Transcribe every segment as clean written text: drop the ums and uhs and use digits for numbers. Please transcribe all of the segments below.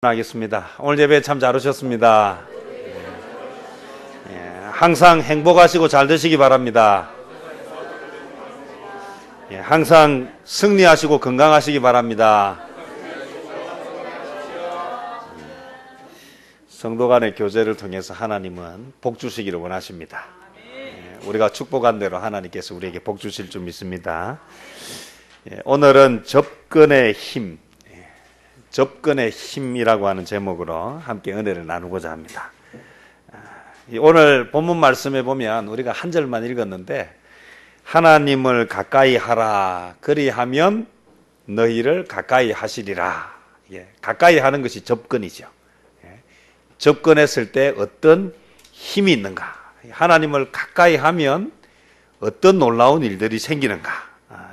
하겠습니다. 오늘 예배 참 잘 오셨습니다. 항상 행복하시고 잘 되시기 바랍니다. 항상 승리하시고 건강하시기 바랍니다. 성도 간의 교제를 통해서 하나님은 복 주시기를 원하십니다. 우리가 축복한 대로 하나님께서 우리에게 복 주실 줄 믿습니다. 오늘은 접근의 힘, 접근의 힘이라고 하는 제목으로 함께 은혜를 나누고자 합니다. 오늘 본문 말씀에 보면 우리가 한 절만 읽었는데, 하나님을 가까이 하라, 그리하면 너희를 가까이 하시리라. 가까이 하는 것이 접근이죠. 접근했을 때 어떤 힘이 있는가, 하나님을 가까이 하면 어떤 놀라운 일들이 생기는가,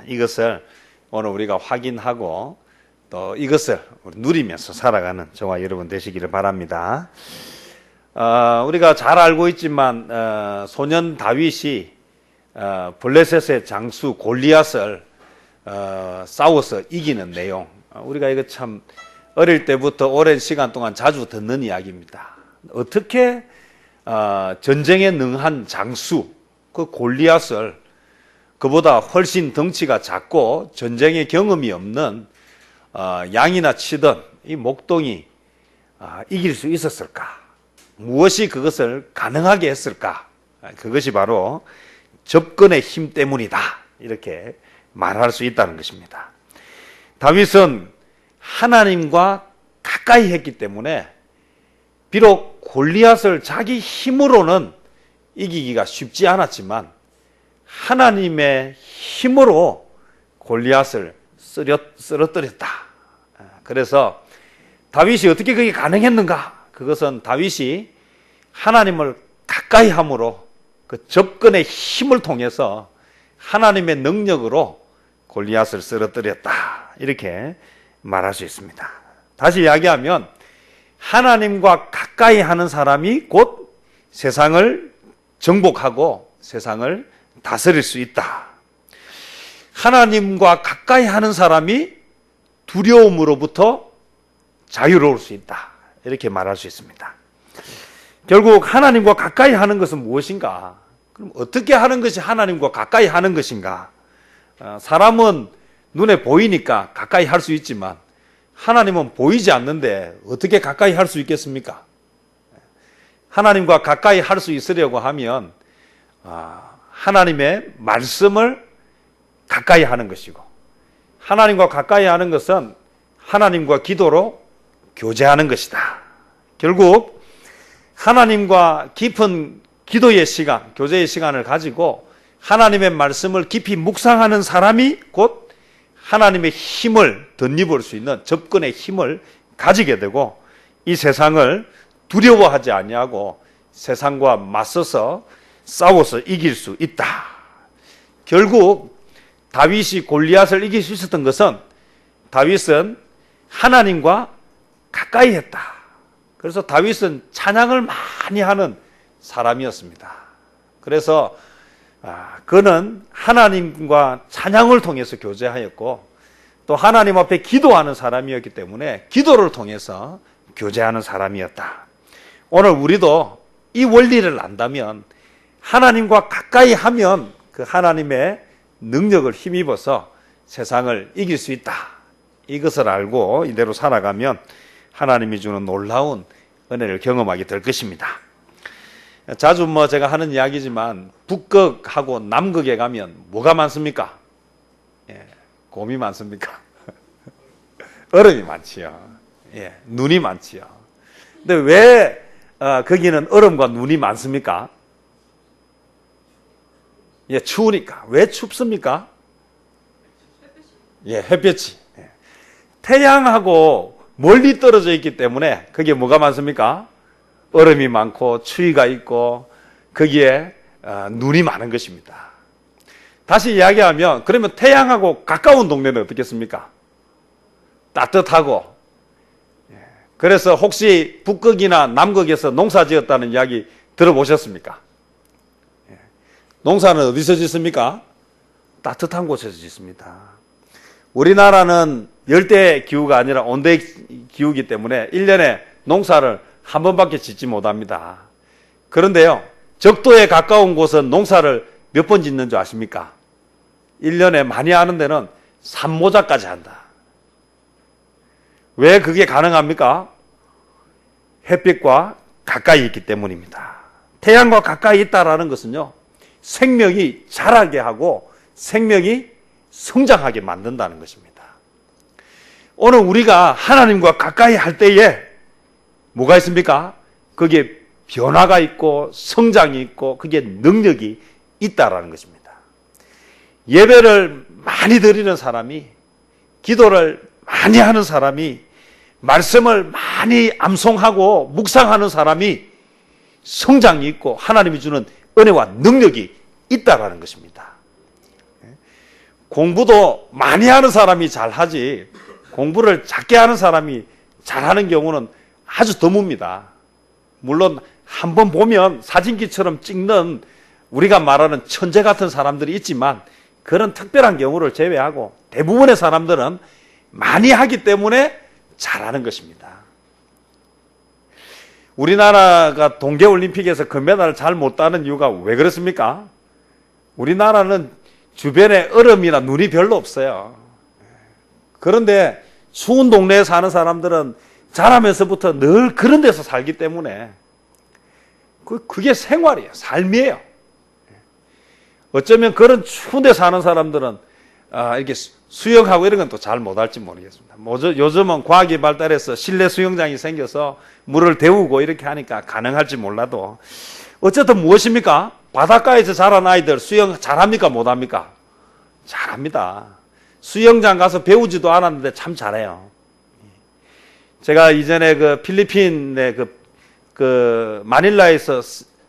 이것을 오늘 우리가 확인하고 또 이것을 누리면서 살아가는 저와 여러분 되시기를 바랍니다. 우리가 잘 알고 있지만 소년 다윗이 블레셋의 장수 골리앗을 싸워서 이기는 내용, 우리가 이거 참 어릴 때부터 오랜 시간 동안 자주 듣는 이야기입니다. 어떻게 전쟁에 능한 장수 그 골리앗을, 그보다 훨씬 덩치가 작고 전쟁의 경험이 없는 양이나 치던 이 목동이 이길 수 있었을까? 무엇이 그것을 가능하게 했을까? 그것이 바로 접근의 힘 때문이다, 이렇게 말할 수 있다는 것입니다. 다윗은 하나님과 가까이 했기 때문에 비록 골리앗을 자기 힘으로는 이기기가 쉽지 않았지만 하나님의 힘으로 골리앗을 쓰러뜨렸다. 그래서 다윗이 어떻게 그게 가능했는가? 그것은 다윗이 하나님을 가까이 함으로 그 접근의 힘을 통해서 하나님의 능력으로 골리앗을 쓰러뜨렸다, 이렇게 말할 수 있습니다. 다시 이야기하면 하나님과 가까이 하는 사람이 곧 세상을 정복하고 세상을 다스릴 수 있다. 하나님과 가까이 하는 사람이 두려움으로부터 자유로울 수 있다, 이렇게 말할 수 있습니다. 결국 하나님과 가까이 하는 것은 무엇인가? 그럼 어떻게 하는 것이 하나님과 가까이 하는 것인가? 사람은 눈에 보이니까 가까이 할 수 있지만 하나님은 보이지 않는데 어떻게 가까이 할 수 있겠습니까? 하나님과 가까이 할 수 있으려고 하면 하나님의 말씀을 가까이 하는 것이고, 하나님과 가까이 하는 것은 하나님과 기도로 교제하는 것이다. 결국 하나님과 깊은 기도의 시간, 교제의 시간을 가지고 하나님의 말씀을 깊이 묵상하는 사람이 곧 하나님의 힘을 덧입을 수 있는 접근의 힘을 가지게 되고, 이 세상을 두려워하지 아니하고 세상과 맞서서 싸워서 이길 수 있다. 결국 다윗이 골리앗을 이길 수 있었던 것은 다윗은 하나님과 가까이 했다. 그래서 다윗은 찬양을 많이 하는 사람이었습니다. 그래서 그는 하나님과 찬양을 통해서 교제하였고 또 하나님 앞에 기도하는 사람이었기 때문에 기도를 통해서 교제하는 사람이었다. 오늘 우리도 이 원리를 안다면 하나님과 가까이 하면 그 하나님의 능력을 힘입어서 세상을 이길 수 있다. 이것을 알고 이대로 살아가면 하나님이 주는 놀라운 은혜를 경험하게 될 것입니다. 자주 제가 하는 이야기지만 북극하고 남극에 가면 뭐가 많습니까? 곰이 많습니까? 얼음이 많지요. 눈이 많지요. 근데 왜 거기는 얼음과 눈이 많습니까? 추우니까. 왜 춥습니까? 햇볕이. 태양하고 멀리 떨어져 있기 때문에 거기에 뭐가 많습니까? 얼음이 많고 추위가 있고 거기에 눈이 많은 것입니다. 다시 이야기하면 그러면 태양하고 가까운 동네는 어떻겠습니까? 따뜻하고. 그래서 혹시 북극이나 남극에서 농사 지었다는 이야기 들어보셨습니까? 농사는 어디서 짓습니까? 따뜻한 곳에서 짓습니다. 우리나라는 열대 기후가 아니라 온대 기후이기 때문에 1년에 농사를 한 번밖에 짓지 못합니다. 그런데요, 적도에 가까운 곳은 농사를 몇 번 짓는 줄 아십니까? 1년에 많이 하는 데는 3모자까지 한다. 왜 그게 가능합니까? 햇빛과 가까이 있기 때문입니다. 태양과 가까이 있다라는 것은요, 생명이 자라게 하고 생명이 성장하게 만든다는 것입니다. 오늘 우리가 하나님과 가까이 할 때에 뭐가 있습니까? 거기에 변화가 있고 성장이 있고 그게 능력이 있다라는 것입니다. 예배를 많이 드리는 사람이, 기도를 많이 하는 사람이, 말씀을 많이 암송하고 묵상하는 사람이 성장이 있고 하나님이 주는 은혜와 능력이 있다라는 것입니다. 공부도 많이 하는 사람이 잘하지 공부를 작게 하는 사람이 잘하는 경우는 아주 드뭅니다. 물론 한번 보면 사진기처럼 찍는 우리가 말하는 천재 같은 사람들이 있지만 그런 특별한 경우를 제외하고 대부분의 사람들은 많이 하기 때문에 잘하는 것입니다. 우리나라가 동계올림픽에서 금메달을 잘 못 따는 이유가 왜 그렇습니까? 우리나라는 주변에 얼음이나 눈이 별로 없어요. 그런데 추운 동네에 사는 사람들은 자라면서부터 늘 그런 데서 살기 때문에 그게 생활이에요. 삶이에요. 어쩌면 그런 추운 데 사는 사람들은 이렇게 수영하고 이런 건 또 잘 못할지 모르겠습니다. 요즘은 과학이 발달해서 실내 수영장이 생겨서 물을 데우고 이렇게 하니까 가능할지 몰라도 어쨌든 무엇입니까? 바닷가에서 자란 아이들 수영 잘합니까? 못합니까? 잘합니다. 수영장 가서 배우지도 않았는데 참 잘해요. 제가 이전에 그 필리핀의 그 마닐라에서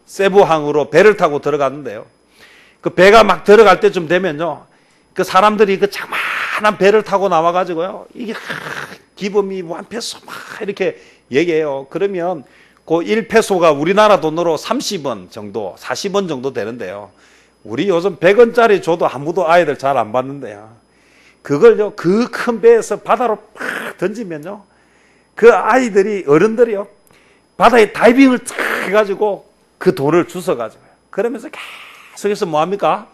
세부항으로 배를 타고 들어갔는데요. 그 배가 막 들어갈 때쯤 되면요, 그 사람들이 그 자그마한 배를 타고 나와가지고요, 이게 기범이 뭐 한 페소 막 이렇게 얘기해요. 그러면 그 1페소가 우리나라 돈으로 30원 정도, 40원 정도 되는데요. 우리 요즘 100원짜리 줘도 아무도 아이들 잘 안 받는데요. 그걸요, 그 큰 배에서 바다로 팍 던지면요, 그 아이들이, 어른들이요, 바다에 다이빙을 탁 해가지고 그 돌을 주워가지고요. 그러면서 계속해서 뭐합니까?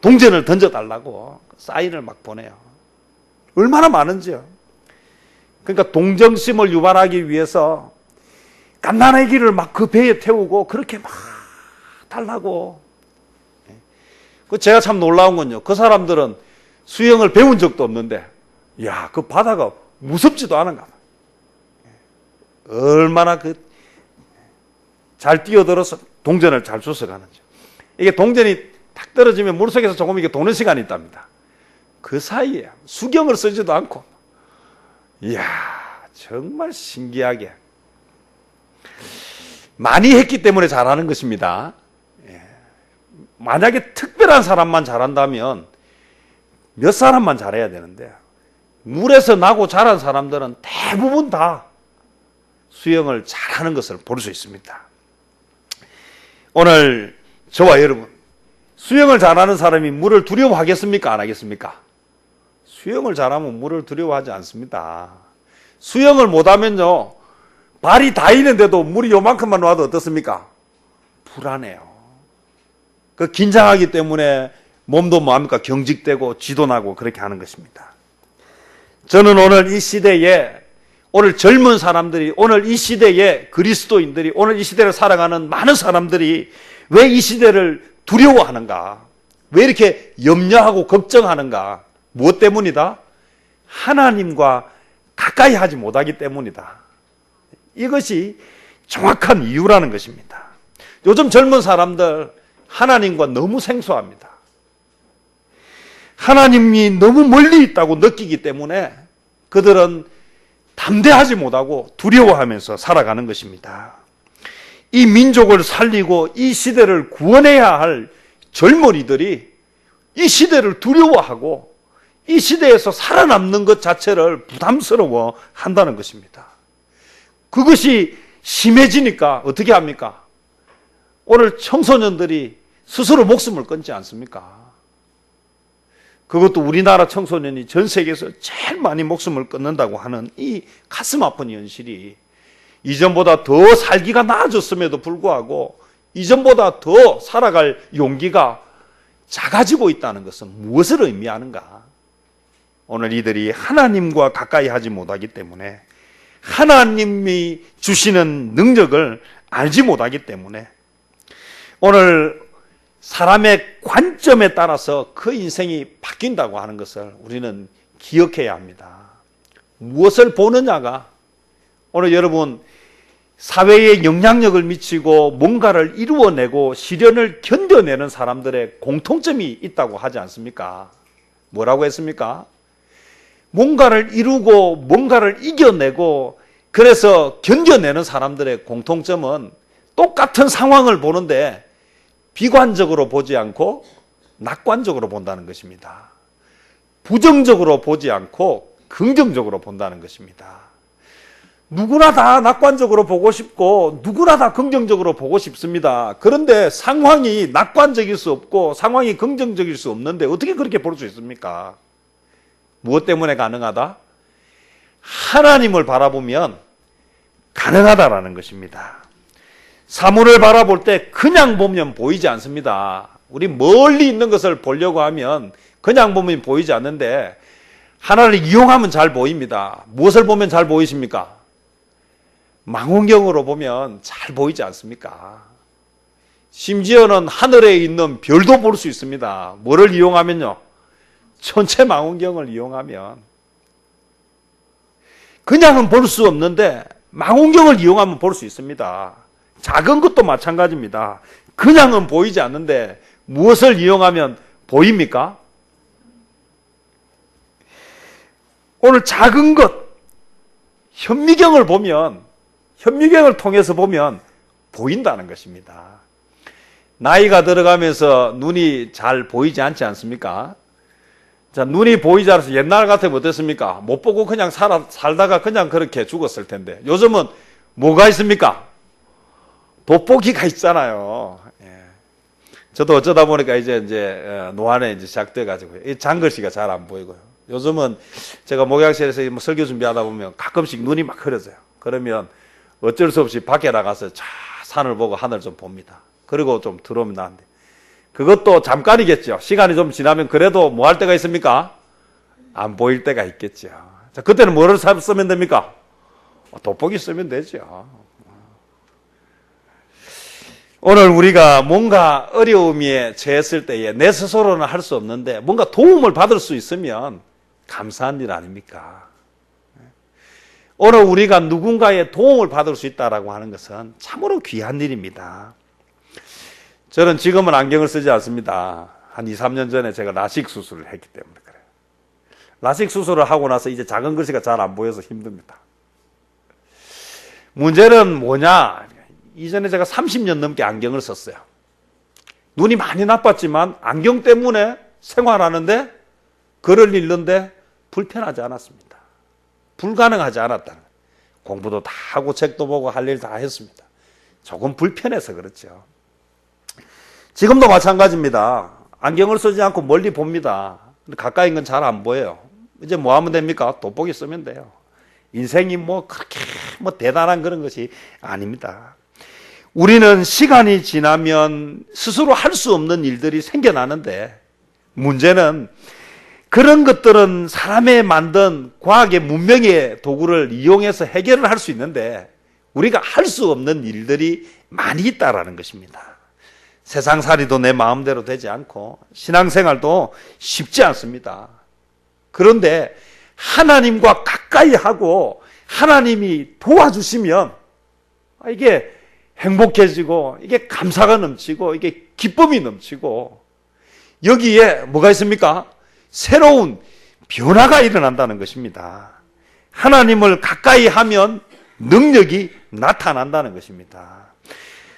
동전을 던져달라고 사인을 막 보내요. 얼마나 많은지요. 그러니까 동정심을 유발하기 위해서 갓난아기를 막 그 배에 태우고 그렇게 막 달라고. 제가 참 놀라운 건요, 그 사람들은 수영을 배운 적도 없는데, 야, 그 바다가 무섭지도 않은가 봐. 얼마나 잘 뛰어들어서 동전을 잘 주워가는지. 이게 동전이 탁 떨어지면 물속에서 조금 이게 도는 시간이 있답니다. 그 사이에 수경을 쓰지도 않고, 이야, 정말 신기하게 많이 했기 때문에 잘하는 것입니다. 만약에 특별한 사람만 잘한다면 몇 사람만 잘해야 되는데, 물에서 나고 자란 사람들은 대부분 다 수영을 잘하는 것을 볼 수 있습니다. 오늘 저와 여러분, 수영을 잘하는 사람이 물을 두려워하겠습니까? 안 하겠습니까? 수영을 잘하면 물을 두려워하지 않습니다. 수영을 못하면요, 발이 닿이는데도 물이 요만큼만 와도 어떻습니까? 불안해요. 그 긴장하기 때문에 몸도 뭐합니까? 경직되고 쥐도 나고 그렇게 하는 것입니다. 저는 오늘 이 시대에, 오늘 젊은 사람들이, 오늘 이 시대에 그리스도인들이, 오늘 이 시대를 살아가는 많은 사람들이 왜 이 시대를 두려워하는가? 왜 이렇게 염려하고 걱정하는가? 무엇 때문이다? 하나님과 가까이 하지 못하기 때문이다. 이것이 정확한 이유라는 것입니다. 요즘 젊은 사람들 하나님과 너무 생소합니다. 하나님이 너무 멀리 있다고 느끼기 때문에 그들은 담대하지 못하고 두려워하면서 살아가는 것입니다. 이 민족을 살리고 이 시대를 구원해야 할 젊은이들이 이 시대를 두려워하고 이 시대에서 살아남는 것 자체를 부담스러워 한다는 것입니다. 그것이 심해지니까 어떻게 합니까? 오늘 청소년들이 스스로 목숨을 끊지 않습니까? 그것도 우리나라 청소년이 전 세계에서 제일 많이 목숨을 끊는다고 하는 이 가슴 아픈 현실이 이전보다 더 살기가 나아졌음에도 불구하고 이전보다 더 살아갈 용기가 작아지고 있다는 것은 무엇을 의미하는가? 오늘 이들이 하나님과 가까이 하지 못하기 때문에, 하나님이 주시는 능력을 알지 못하기 때문에, 오늘 사람의 관점에 따라서 그 인생이 바뀐다고 하는 것을 우리는 기억해야 합니다. 무엇을 보느냐가 오늘 여러분 사회에 영향력을 미치고 뭔가를 이루어내고 시련을 견뎌내는 사람들의 공통점이 있다고 하지 않습니까? 뭐라고 했습니까? 뭔가를 이루고 뭔가를 이겨내고 그래서 견뎌내는 사람들의 공통점은 똑같은 상황을 보는데 비관적으로 보지 않고 낙관적으로 본다는 것입니다. 부정적으로 보지 않고 긍정적으로 본다는 것입니다. 누구나 다 낙관적으로 보고 싶고 누구나 다 긍정적으로 보고 싶습니다. 그런데 상황이 낙관적일 수 없고 상황이 긍정적일 수 없는데 어떻게 그렇게 볼 수 있습니까? 무엇 때문에 가능하다? 하나님을 바라보면 가능하다라는 것입니다. 사물을 바라볼 때 그냥 보면 보이지 않습니다. 우리 멀리 있는 것을 보려고 하면 그냥 보면 보이지 않는데 하나를 이용하면 잘 보입니다. 무엇을 보면 잘 보이십니까? 망원경으로 보면 잘 보이지 않습니까? 심지어는 하늘에 있는 별도 볼 수 있습니다. 뭐를 이용하면요? 천체 망원경을 이용하면. 그냥은 볼 수 없는데 망원경을 이용하면 볼 수 있습니다. 작은 것도 마찬가지입니다. 그냥은 보이지 않는데 무엇을 이용하면 보입니까? 오늘 작은 것, 현미경을 보면, 현미경을 통해서 보면 보인다는 것입니다. 나이가 들어가면서 눈이 잘 보이지 않지 않습니까? 자, 눈이 보이지 않아서 옛날 같으면 어땠습니까? 못 보고 그냥 살다가 그냥 그렇게 죽었을 텐데 요즘은 뭐가 있습니까? 돋보기가 있잖아요. 예. 저도 어쩌다 보니까 이제 노안에 이제 시작돼가지고 이 장글씨가 잘 안 보이고요. 요즘은 제가 목양실에서 뭐 설교 준비하다 보면 가끔씩 눈이 막 흐려져요. 그러면 어쩔 수 없이 밖에 나가서 자 산을 보고 하늘 좀 봅니다. 그리고 좀 들어오면 나는데 그것도 잠깐이겠죠. 시간이 좀 지나면 그래도 뭐 할 때가 있습니까? 안 보일 때가 있겠죠. 자, 그때는 뭐를 쓰면 됩니까? 돋보기 쓰면 되죠. 오늘 우리가 뭔가 어려움에 처했을 때에 내 스스로는 할 수 없는데 뭔가 도움을 받을 수 있으면 감사한 일 아닙니까? 오늘 우리가 누군가의 도움을 받을 수 있다고 하는 것은 참으로 귀한 일입니다. 저는 지금은 안경을 쓰지 않습니다. 한 2, 3년 전에 제가 라식 수술을 했기 때문에 그래요. 라식 수술을 하고 나서 이제 작은 글씨가 잘 안 보여서 힘듭니다. 문제는 뭐냐? 이전에 제가 30년 넘게 안경을 썼어요. 눈이 많이 나빴지만 안경 때문에 생활하는데 글을 읽는데 불편하지 않았습니다. 불가능하지 않았다는 거예요. 공부도 다 하고 책도 보고 할 일 다 했습니다. 조금 불편해서 그렇죠. 지금도 마찬가지입니다. 안경을 쓰지 않고 멀리 봅니다. 근데 가까이 있는 건 잘 안 보여요. 이제 뭐 하면 됩니까? 돋보기 쓰면 돼요. 인생이 뭐 그렇게 뭐 대단한 그런 것이 아닙니다. 우리는 시간이 지나면 스스로 할 수 없는 일들이 생겨나는데 문제는 그런 것들은 사람의 만든 과학의 문명의 도구를 이용해서 해결을 할 수 있는데 우리가 할 수 없는 일들이 많이 있다라는 것입니다. 세상살이도 내 마음대로 되지 않고 신앙생활도 쉽지 않습니다. 그런데 하나님과 가까이 하고 하나님이 도와주시면 이게 행복해지고 이게 감사가 넘치고 이게 기쁨이 넘치고 여기에 뭐가 있습니까? 새로운 변화가 일어난다는 것입니다. 하나님을 가까이 하면 능력이 나타난다는 것입니다.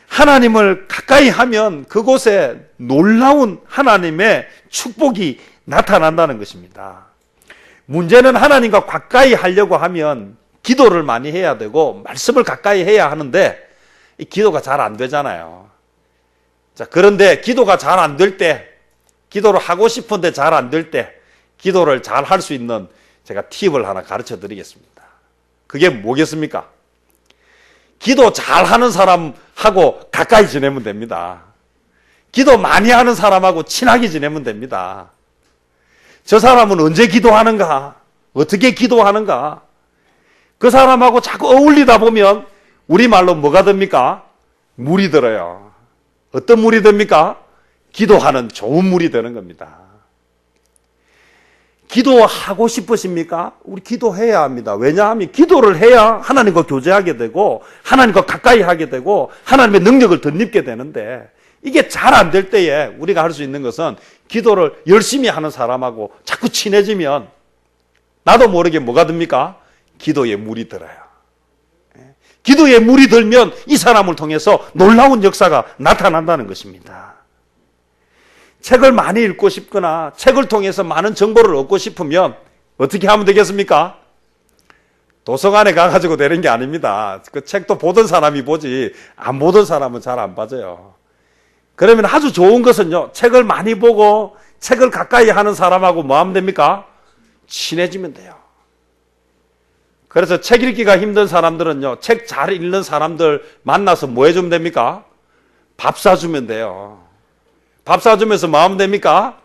하나님을 가까이 하면 그곳에 놀라운 하나님의 축복이 나타난다는 것입니다. 문제는 하나님과 가까이 하려고 하면 기도를 많이 해야 되고 말씀을 가까이 해야 하는데 이 기도가 잘 안 되잖아요. 자, 그런데 기도가 잘 안 될 때, 기도를 하고 싶은데 잘 안 될 때, 기도를 잘 할 수 있는 제가 팁을 하나 가르쳐 드리겠습니다. 그게 뭐겠습니까? 기도 잘하는 사람하고 가까이 지내면 됩니다. 기도 많이 하는 사람하고 친하게 지내면 됩니다. 저 사람은 언제 기도하는가? 어떻게 기도하는가? 그 사람하고 자꾸 어울리다 보면 우리말로 뭐가 됩니까? 물이 들어요. 어떤 물이 됩니까? 기도하는 좋은 물이 되는 겁니다. 기도하고 싶으십니까? 우리 기도해야 합니다. 왜냐하면 기도를 해야 하나님과 교제하게 되고 하나님과 가까이 하게 되고 하나님의 능력을 덧입게 되는데 이게 잘 안 될 때에 우리가 할 수 있는 것은 기도를 열심히 하는 사람하고 자꾸 친해지면 나도 모르게 뭐가 됩니까? 기도에 물이 들어요. 기도에 물이 들면 이 사람을 통해서 놀라운 역사가 나타난다는 것입니다. 책을 많이 읽고 싶거나 책을 통해서 많은 정보를 얻고 싶으면 어떻게 하면 되겠습니까? 도서관에 가가지고 되는 게 아닙니다. 그 책도 보던 사람이 보지 안 보던 사람은 잘 안 봐져요. 그러면 아주 좋은 것은요, 책을 많이 보고 책을 가까이 하는 사람하고 뭐 하면 됩니까? 친해지면 돼요. 그래서 책 읽기가 힘든 사람들은요, 책 잘 읽는 사람들 만나서 뭐 해주면 됩니까? 밥 사주면 돼요. 밥 사주면서 뭐 하면 됩니까?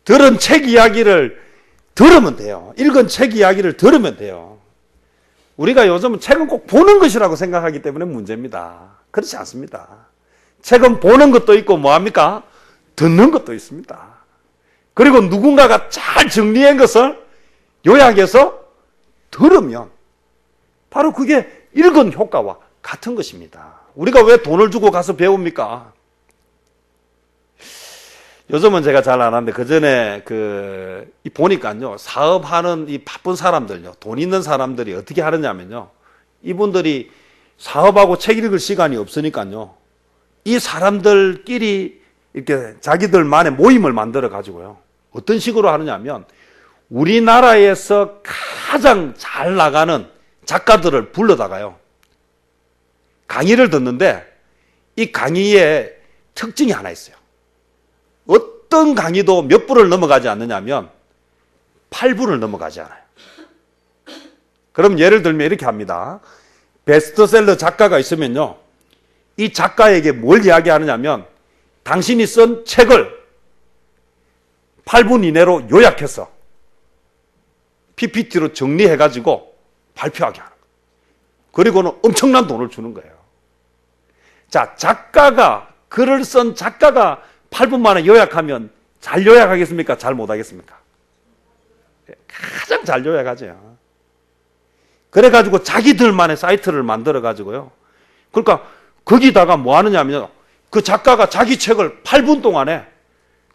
들은 책 이야기를 들으면 돼요. 읽은 책 이야기를 들으면 돼요. 우리가 요즘은 책은 꼭 보는 것이라고 생각하기 때문에 문제입니다. 그렇지 않습니다. 책은 보는 것도 있고 뭐합니까? 듣는 것도 있습니다. 그리고 누군가가 잘 정리한 것을 요약해서 들으면 바로 그게 읽은 효과와 같은 것입니다. 우리가 왜 돈을 주고 가서 배웁니까? 요즘은 제가 잘 안 하는데 그전에 보니까요, 사업하는 이 바쁜 사람들요, 돈 있는 사람들이 어떻게 하느냐면요, 이분들이 사업하고 책 읽을 시간이 없으니까요, 이 사람들끼리 이렇게 자기들만의 모임을 만들어 가지고요, 어떤 식으로 하느냐면 우리나라에서 가장 잘 나가는 작가들을 불러다가요, 강의를 듣는데 이 강의에 특징이 하나 있어요. 어떤 강의도 몇 분을 넘어가지 않느냐면 8분을 넘어가지 않아요. 그럼 예를 들면 이렇게 합니다. 베스트셀러 작가가 있으면요, 이 작가에게 뭘 이야기하느냐면 당신이 쓴 책을 8분 이내로 요약해서 PPT로 정리해가지고 발표하게 하는 거예요. 그리고는 엄청난 돈을 주는 거예요. 자, 글을 쓴 작가가 8분 만에 요약하면 잘 요약하겠습니까? 잘 못하겠습니까? 가장 잘 요약하죠. 그래가지고 자기들만의 사이트를 만들어가지고요. 그러니까 거기다가 뭐 하느냐면 그 작가가 자기 책을 8분 동안에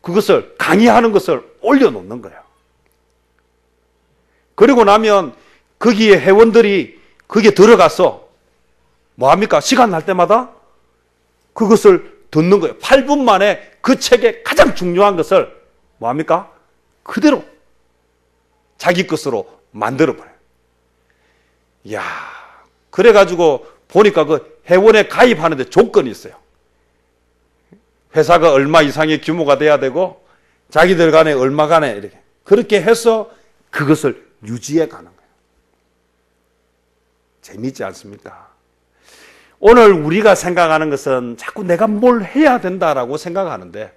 그것을 강의하는 것을 올려놓는 거예요. 그리고 나면 거기에 회원들이 거기에 들어가서 뭐 합니까? 시간 날 때마다 그것을 듣는 거예요. 8분 만에 그 책의 가장 중요한 것을 뭐 합니까? 그대로 자기 것으로 만들어버려요. 이야, 그래가지고 보니까 그 회원에 가입하는데 조건이 있어요. 회사가 얼마 이상의 규모가 돼야 되고 자기들 간에 얼마 간에 이렇게 그렇게 해서 그것을 유지해 가는 거예요. 재미있지 않습니까? 오늘 우리가 생각하는 것은 자꾸 내가 뭘 해야 된다라고 생각하는데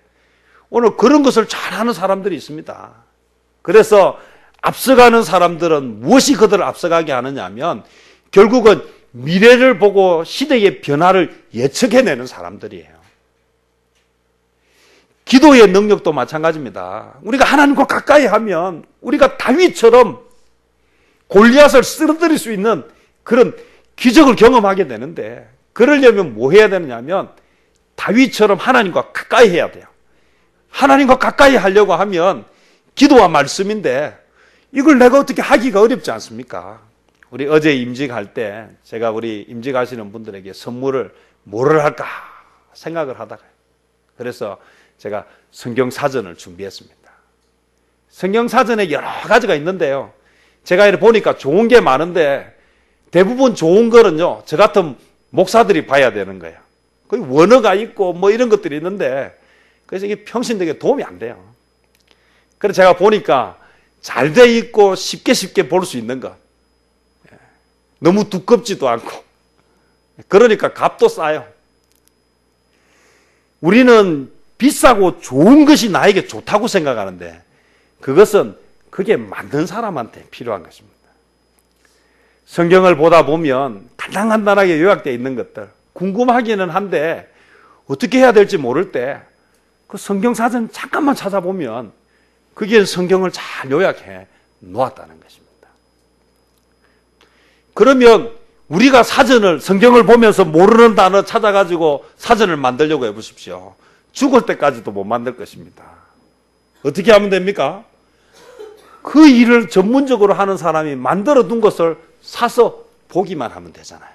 오늘 그런 것을 잘하는 사람들이 있습니다. 그래서 앞서가는 사람들은 무엇이 그들을 앞서가게 하느냐 하면 결국은 미래를 보고 시대의 변화를 예측해내는 사람들이에요. 기도의 능력도 마찬가지입니다. 우리가 하나님과 가까이 하면 우리가 다윗처럼 골리앗을 쓰러뜨릴 수 있는 그런 기적을 경험하게 되는데 그러려면 뭐 해야 되느냐면 다윗처럼 하나님과 가까이 해야 돼요. 하나님과 가까이 하려고 하면 기도와 말씀인데 이걸 내가 어떻게 하기가 어렵지 않습니까? 우리 어제 임직할 때 제가 우리 임직하시는 분들에게 선물을 뭐를 할까 생각을 하다가 그래서 제가 성경 사전을 준비했습니다. 성경 사전에 여러 가지가 있는데요. 제가 이렇게 보니까 좋은 게 많은데 대부분 좋은 거는요, 저 같은 목사들이 봐야 되는 거예요. 거기 원어가 있고 뭐 이런 것들이 있는데 그래서 이게 평신도에 도움이 안 돼요. 그래서 제가 보니까 잘 돼 있고 쉽게 볼 수 있는 것. 너무 두껍지도 않고. 그러니까 값도 싸요. 우리는 비싸고 좋은 것이 나에게 좋다고 생각하는데 그것은 그게 맞는 사람한테 필요한 것입니다. 성경을 보다 보면 간단하게 요약되어 있는 것들 궁금하기는 한데 어떻게 해야 될지 모를 때 그 성경 사전 잠깐만 찾아보면 그게 성경을 잘 요약해 놓았다는 것입니다. 그러면 우리가 성경을 보면서 모르는 단어 찾아가지고 사전을 만들려고 해보십시오. 죽을 때까지도 못 만들 것입니다. 어떻게 하면 됩니까? 그 일을 전문적으로 하는 사람이 만들어 둔 것을 사서 보기만 하면 되잖아요.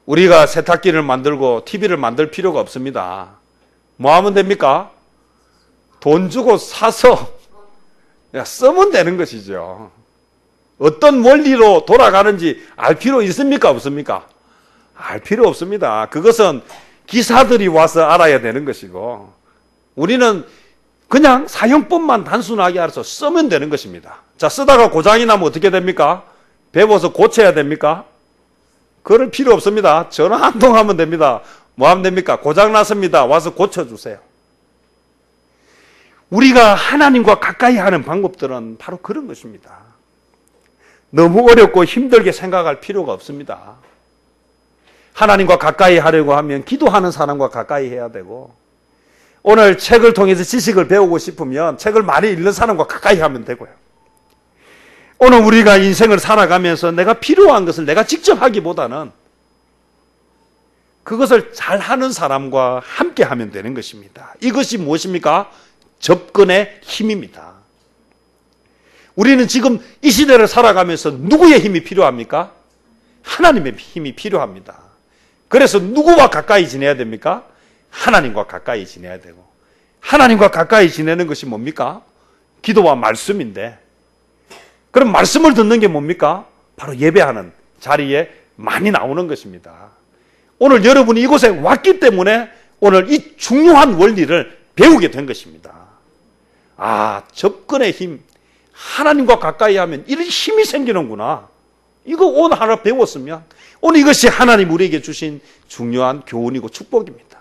우리가 세탁기를 만들고 TV를 만들 필요가 없습니다. 뭐 하면 됩니까? 돈 주고 사서 쓰면 되는 것이죠. 어떤 원리로 돌아가는지 알 필요 있습니까? 없습니까? 알 필요 없습니다. 그것은 기사들이 와서 알아야 되는 것이고 우리는 그냥 사용법만 단순하게 알아서 쓰면 되는 것입니다. 자, 쓰다가 고장이 나면 어떻게 됩니까? 배워서 고쳐야 됩니까? 그럴 필요 없습니다. 전화 한 통 하면 됩니다. 뭐 하면 됩니까? 고장 났습니다. 와서 고쳐주세요. 우리가 하나님과 가까이 하는 방법들은 바로 그런 것입니다. 너무 어렵고 힘들게 생각할 필요가 없습니다. 하나님과 가까이 하려고 하면 기도하는 사람과 가까이 해야 되고 오늘 책을 통해서 지식을 배우고 싶으면 책을 많이 읽는 사람과 가까이 하면 되고요. 오늘 우리가 인생을 살아가면서 내가 필요한 것을 내가 직접 하기보다는 그것을 잘하는 사람과 함께 하면 되는 것입니다. 이것이 무엇입니까? 접근의 힘입니다. 우리는 지금 이 시대를 살아가면서 누구의 힘이 필요합니까? 하나님의 힘이 필요합니다. 그래서 누구와 가까이 지내야 됩니까? 하나님과 가까이 지내야 되고 하나님과 가까이 지내는 것이 뭡니까? 기도와 말씀인데 그럼 말씀을 듣는 게 뭡니까? 바로 예배하는 자리에 많이 나오는 것입니다. 오늘 여러분이 이곳에 왔기 때문에 오늘 이 중요한 원리를 배우게 된 것입니다. 접근의 힘. 하나님과 가까이 하면 이런 힘이 생기는구나. 이거 오늘 하나 배웠으면 오늘 이것이 하나님 우리에게 주신 중요한 교훈이고 축복입니다.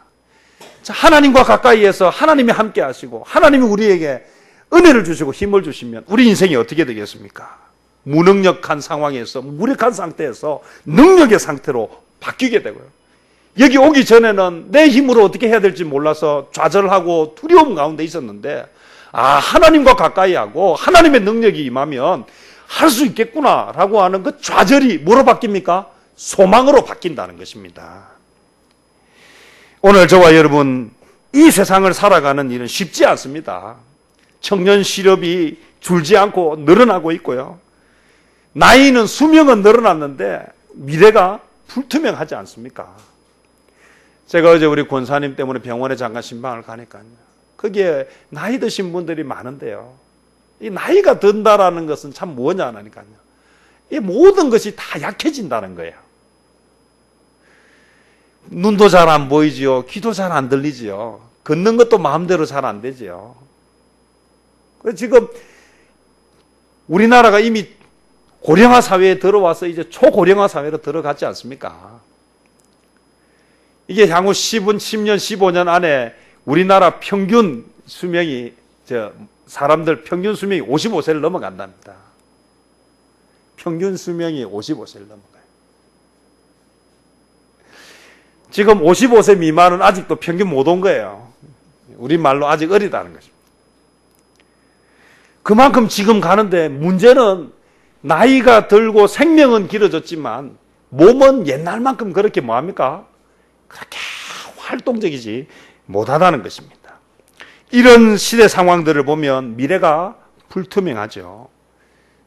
자, 하나님과 가까이에서 하나님이 함께 하시고 하나님이 우리에게 은혜를 주시고 힘을 주시면 우리 인생이 어떻게 되겠습니까? 무능력한 상황에서 무력한 상태에서 능력의 상태로 바뀌게 되고요. 여기 오기 전에는 내 힘으로 어떻게 해야 될지 몰라서 좌절하고 두려움 가운데 있었는데 하나님과 가까이 하고 하나님의 능력이 임하면 할 수 있겠구나라고 하는 그 좌절이 뭐로 바뀝니까? 소망으로 바뀐다는 것입니다. 오늘 저와 여러분 이 세상을 살아가는 일은 쉽지 않습니다. 청년 실업이 줄지 않고 늘어나고 있고요. 나이는 수명은 늘어났는데 미래가 불투명하지 않습니까? 제가 어제 우리 권사님 때문에 병원에 잠깐 신방을 가니까요. 거기에 나이 드신 분들이 많은데요. 이 나이가 든다라는 것은 참 뭐냐 하니까요. 이 모든 것이 다 약해진다는 거예요. 눈도 잘 안 보이지요. 귀도 잘 안 들리지요. 걷는 것도 마음대로 잘 안 되지요. 지금 우리나라가 이미 고령화 사회에 들어와서 이제 초고령화 사회로 들어갔지 않습니까? 이게 향후 10년, 15년 안에 우리나라 평균 수명이 사람들 평균 수명이 55세를 넘어간답니다. 평균 수명이 55세를 넘어가요. 지금 55세 미만은 아직도 평균 못 온 거예요. 우리말로 아직 어리다는 것입니다. 그만큼 지금 가는데 문제는 나이가 들고 생명은 길어졌지만 몸은 옛날만큼 그렇게 뭐합니까? 그렇게 활동적이지 못하다는 것입니다. 이런 시대 상황들을 보면 미래가 불투명하죠.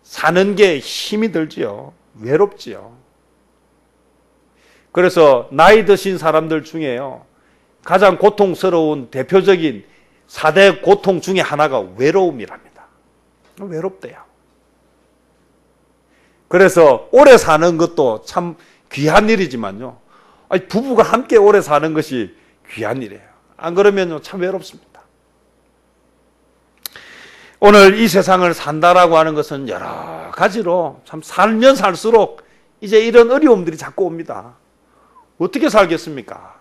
사는 게 힘이 들지요. 외롭지요. 그래서 나이 드신 사람들 중에요. 가장 고통스러운 대표적인 4대 고통 중에 하나가 외로움이랍니다. 외롭대요. 그래서 오래 사는 것도 참 귀한 일이지만요. 부부가 함께 오래 사는 것이 귀한 일이에요. 안 그러면 참 외롭습니다. 오늘 이 세상을 산다라고 하는 것은 여러 가지로 참 살면 살수록 이제 이런 어려움들이 자꾸 옵니다. 어떻게 살겠습니까?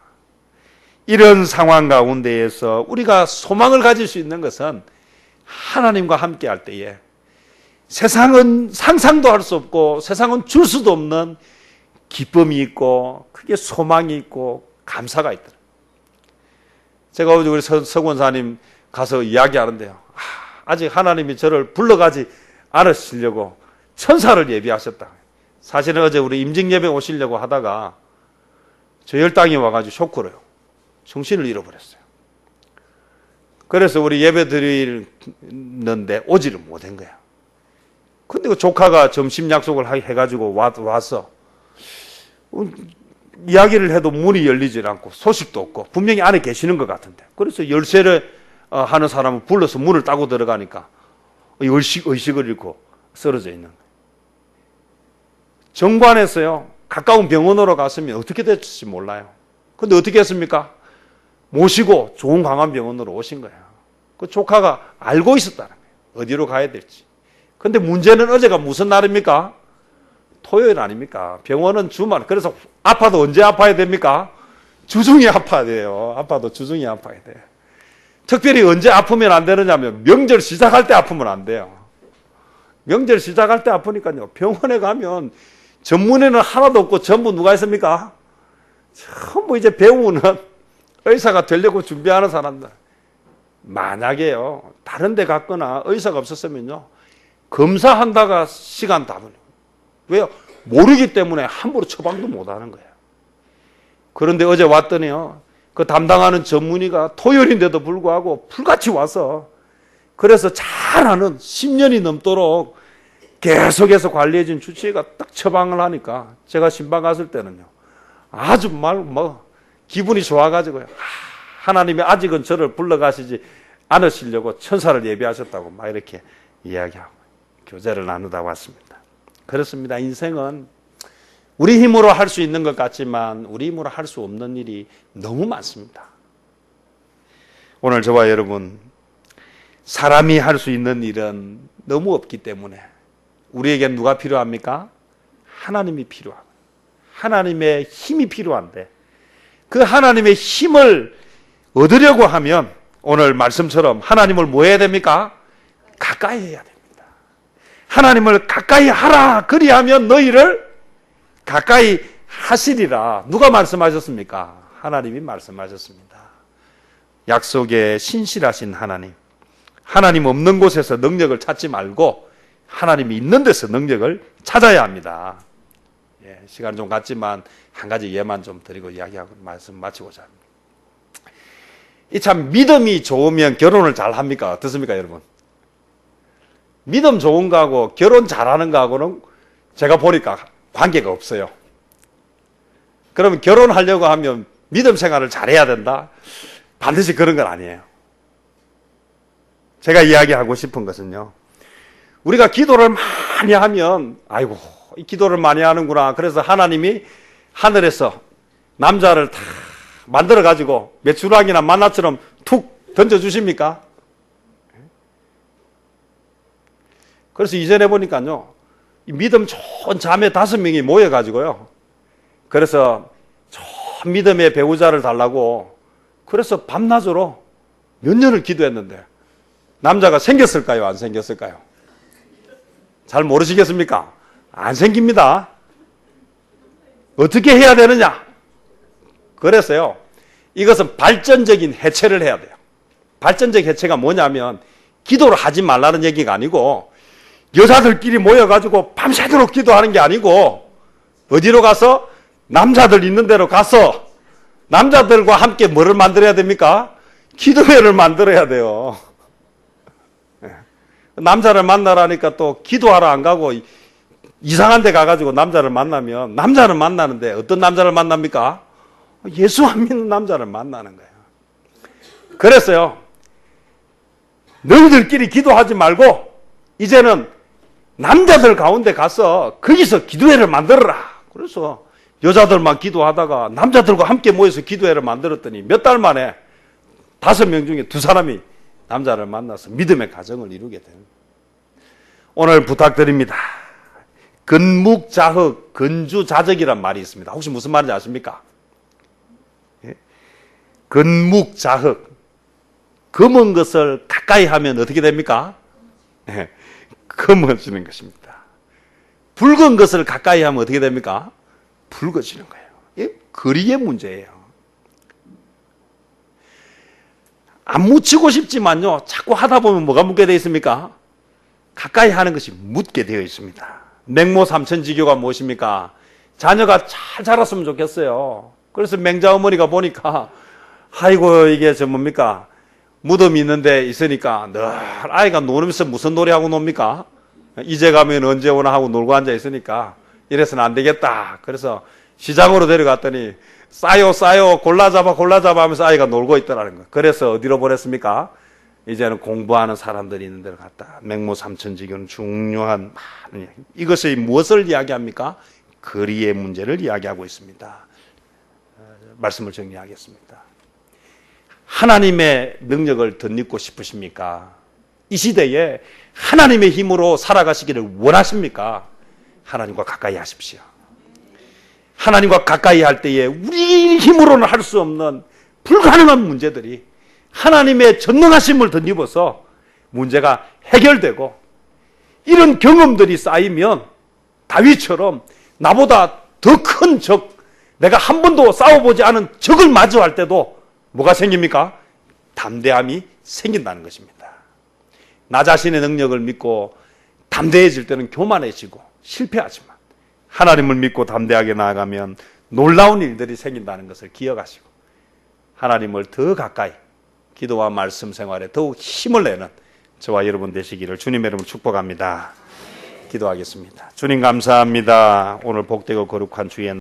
이런 상황 가운데에서 우리가 소망을 가질 수 있는 것은 하나님과 함께 할 때에 세상은 상상도 할 수 없고 세상은 줄 수도 없는 기쁨이 있고 크게 소망이 있고 감사가 있더라. 제가 우리 서권사님 가서 이야기하는데요. 아직 하나님이 저를 불러가지 않으시려고 천사를 예비하셨다. 사실은 어제 우리 임직예배 오시려고 하다가 저 혈당이 와가지고 쇼크로요. 정신을 잃어버렸어요. 그래서 우리 예배 드리는데 오지를 못한 거야. 근데 그 조카가 점심 약속을 해가지고 와서 이야기를 해도 문이 열리질 않고 소식도 없고 분명히 안에 계시는 것 같은데 그래서 열쇠를 하는 사람을 불러서 문을 따고 들어가니까 의식을 잃고 쓰러져 있는 거예요. 정관에서요 가까운 병원으로 갔으면 어떻게 될지 몰라요. 근데 어떻게 했습니까? 모시고 좋은 강한 병원으로 오신 거예요. 그 조카가 알고 있었다는 거예요. 어디로 가야 될지. 근데 문제는 어제가 무슨 날입니까? 토요일 아닙니까? 병원은 주말. 그래서 아파도 언제 아파야 됩니까? 주중에 아파야 돼요. 아파도 주중에 아파야 돼요. 특별히 언제 아프면 안 되느냐면 명절 시작할 때 아프면 안 돼요. 명절 시작할 때 아프니까요. 병원에 가면 전문의는 하나도 없고 전부 누가 있습니까? 전부 이제 배우는 의사가 되려고 준비하는 사람들. 만약에요. 다른 데 갔거나 의사가 없었으면요. 검사한다가 시간 다 버려요. 왜요? 모르기 때문에 함부로 처방도 못 하는 거예요. 그런데 어제 왔더니요. 그 담당하는 전문의가 토요일인데도 불구하고 불같이 와서 그래서 잘 아는 10년이 넘도록 계속해서 관리해준 주치의가 딱 처방을 하니까 제가 신방 갔을 때는요. 아주 기분이 좋아가지고요. 하나님이 아직은 저를 불러가시지 않으시려고 천사를 예비하셨다고 막 이렇게 이야기하고 교제를 나누다 왔습니다. 그렇습니다. 인생은 우리 힘으로 할 수 있는 것 같지만 우리 힘으로 할 수 없는 일이 너무 많습니다. 오늘 저와 여러분 사람이 할 수 있는 일은 너무 없기 때문에 우리에게 누가 필요합니까? 하나님이 필요합니다. 하나님의 힘이 필요한데 그 하나님의 힘을 얻으려고 하면 오늘 말씀처럼 하나님을 뭐 해야 됩니까? 가까이 해야 됩니다. 하나님을 가까이 하라. 그리하면 너희를 가까이 하시리라. 누가 말씀하셨습니까? 하나님이 말씀하셨습니다. 약속에 신실하신 하나님. 하나님 없는 곳에서 능력을 찾지 말고 하나님이 있는 데서 능력을 찾아야 합니다. 예, 시간 좀 갔지만 한 가지 예만 좀 드리고 이야기하고 말씀 마치고자 합니다. 이 참 믿음이 좋으면 결혼을 잘 합니까? 어떻습니까, 여러분? 믿음 좋은 거하고 결혼 잘하는 거하고는 제가 보니까 관계가 없어요. 그러면 결혼하려고 하면 믿음 생활을 잘해야 된다? 반드시 그런 건 아니에요. 제가 이야기하고 싶은 것은요. 우리가 기도를 많이 하면 아이고 이 기도를 많이 하는구나. 그래서 하나님이 하늘에서 남자를 다 만들어가지고 메추라기나 만나처럼 툭 던져주십니까? 그래서 이전에 보니까요. 믿음 좋은 자매 5명이 모여가지고요. 그래서 좋은 믿음의 배우자를 달라고 그래서 밤낮으로 몇 년을 기도했는데 남자가 생겼을까요? 안 생겼을까요? 잘 모르시겠습니까? 안 생깁니다. 어떻게 해야 되느냐? 그래서요. 이것은 발전적인 해체를 해야 돼요. 발전적 해체가 뭐냐면 기도를 하지 말라는 얘기가 아니고 여자들끼리 모여가지고 밤새도록 기도하는 게 아니고 어디로 가서 남자들 있는 데로 가서 남자들과 함께 뭐를 만들어야 됩니까? 기도회를 만들어야 돼요. 남자를 만나라니까 또 기도하러 안 가고 이상한 데 가가지고 남자를 만나면 남자를 만나는데 어떤 남자를 만납니까? 예수 안 믿는 남자를 만나는 거예요. 그래서요. 너희들끼리 기도하지 말고 이제는 남자들 가운데 가서 거기서 기도회를 만들어라. 그래서 여자들만 기도하다가 남자들과 함께 모여서 기도회를 만들었더니 몇 달 만에 5명 중에 2사람이 남자를 만나서 믿음의 가정을 이루게 됩니다. 오늘 부탁드립니다. 근묵자흑, 근주자적이란 말이 있습니다. 혹시 무슨 말인지 아십니까? 예? 근묵자흑, 검은 것을 가까이 하면 어떻게 됩니까? 예, 검어지는 것입니다. 붉은 것을 가까이 하면 어떻게 됩니까? 붉어지는 거예요. 예? 거리의 문제예요. 안 묻히고 싶지만요, 자꾸 하다 보면 뭐가 묻게 되어 있습니까? 가까이 하는 것이 묻게 되어 있습니다. 맹모 삼천지교가 무엇입니까? 자녀가 잘 자랐으면 좋겠어요. 그래서 맹자 어머니가 보니까, 아이고, 이게 뭡니까? 무덤이 있는데 있으니까 늘 아이가 노면서 무슨 놀이하고 놉니까? 이제 가면 언제 오나 하고 놀고 앉아 있으니까 이래서는 안 되겠다. 그래서 시장으로 데려갔더니 싸요 골라잡아 하면서 아이가 놀고 있더라는 거예요. 그래서 어디로 보냈습니까? 이제는 공부하는 사람들이 있는 데로 갔다. 맹모 삼천지교는 중요한 많은 이야기. 이것이 무엇을 이야기합니까? 거리의 문제를 이야기하고 있습니다. 말씀을 정리하겠습니다. 하나님의 능력을 덧입고 싶으십니까? 이 시대에 하나님의 힘으로 살아가시기를 원하십니까? 하나님과 가까이 하십시오. 하나님과 가까이 할 때에 우리 힘으로는 할 수 없는 불가능한 문제들이 하나님의 전능하심을 덧입어서 문제가 해결되고, 이런 경험들이 쌓이면 다윗처럼 나보다 더 큰 적, 내가 한 번도 싸워보지 않은 적을 마주할 때도 뭐가 생깁니까? 담대함이 생긴다는 것입니다. 나 자신의 능력을 믿고 담대해질 때는 교만해지고 실패하지만, 하나님을 믿고 담대하게 나아가면 놀라운 일들이 생긴다는 것을 기억하시고, 하나님을 더 가까이 기도와 말씀 생활에 더욱 힘을 내는 저와 여러분 되시기를 주님의 이름으로 축복합니다. 기도하겠습니다. 주님 감사합니다. 오늘 복되고 거룩한 주의